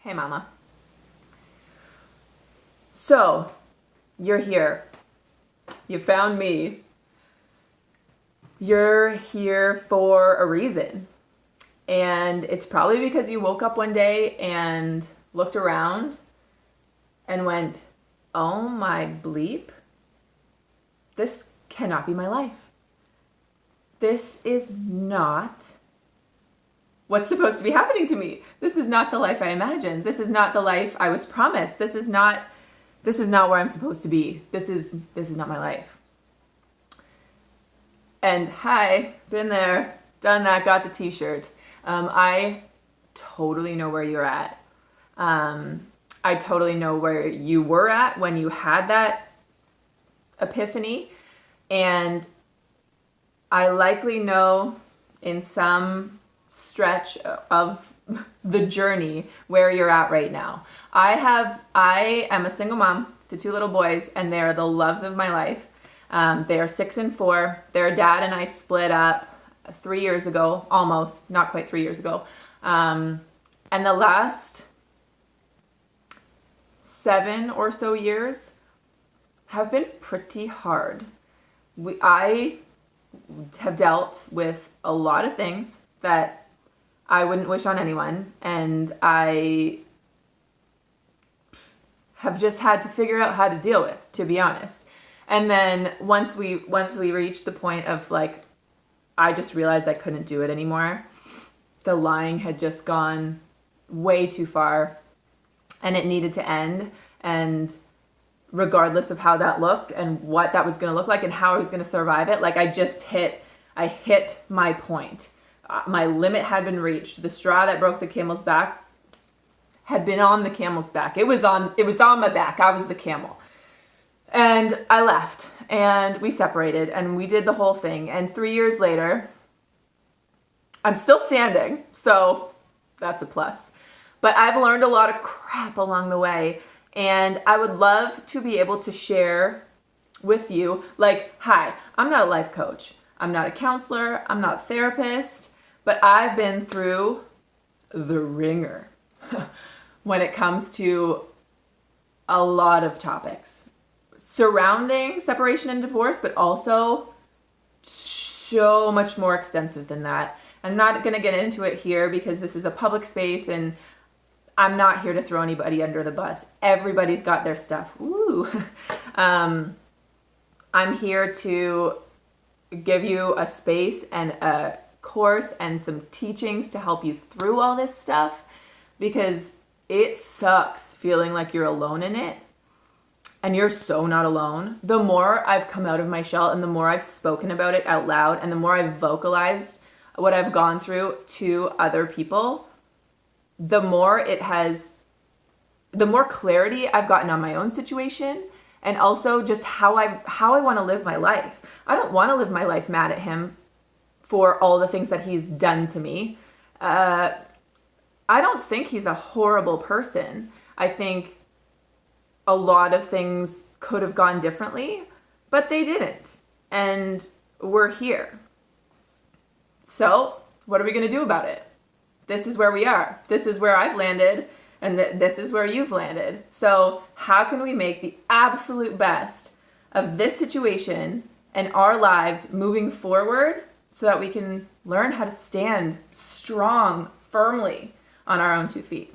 Hey, Mama. So, you're here. You found me. You're here for a reason. And it's probably because you woke up one day and looked around and went, oh my bleep, this cannot be my life. This is not what's supposed to be happening to me. This is not the life I imagined. This is not the life I was promised. This is not where I'm supposed to be. This is not my life. And hi, been there, done that, got the t-shirt. I totally know where you're at. I totally know where you were at when you had that epiphany. And I likely know in some stretch of the journey where you're at right now. I am a single mom to 2 little boys, and they're the loves of my life. They are 6 and 4. Their dad and I split up 3 years ago, almost, not quite 3 years ago. And the last 7 or so years have been pretty hard. I have dealt with a lot of things that I wouldn't wish on anyone, and I have just had to figure out how to deal with, to be honest. And then once we reached the point of like, I just realized I couldn't do it anymore. The lying had just gone way too far, and it needed to end. And regardless of how that looked and what that was going to look like and how I was going to survive it, like I hit my point. My limit had been reached. The straw that broke the camel's back had been on the camel's back. It was on my back. I was the camel. And I left, and we separated, and we did the whole thing. And 3 years later, I'm still standing, so that's a plus. But I've learned a lot of crap along the way, and I would love to be able to share with you, like, hi, I'm not a life coach. I'm not a counselor. I'm not a therapist. But I've been through the ringer when it comes to a lot of topics surrounding separation and divorce, but also so much more extensive than that. I'm not going to get into it here because this is a public space and I'm not here to throw anybody under the bus. Everybody's got their stuff. Woo. I'm here to give you a space and a course and some teachings to help you through all this stuff, because it sucks feeling like you're alone in it, and you're so not alone. The more I've come out of my shell and the more I've spoken about it out loud and the more I've vocalized what I've gone through to other people, the more clarity I've gotten on my own situation, and also just how I want to live my life. I don't want to live my life mad at him for all the things that he's done to me. I don't think he's a horrible person. I think a lot of things could have gone differently, but they didn't. And we're here. So, what are we going to do about it? This is where we are. This is where I've landed, and this is where you've landed. So, how can we make the absolute best of this situation and our lives moving forward so that we can learn how to stand strong, firmly on our own 2 feet?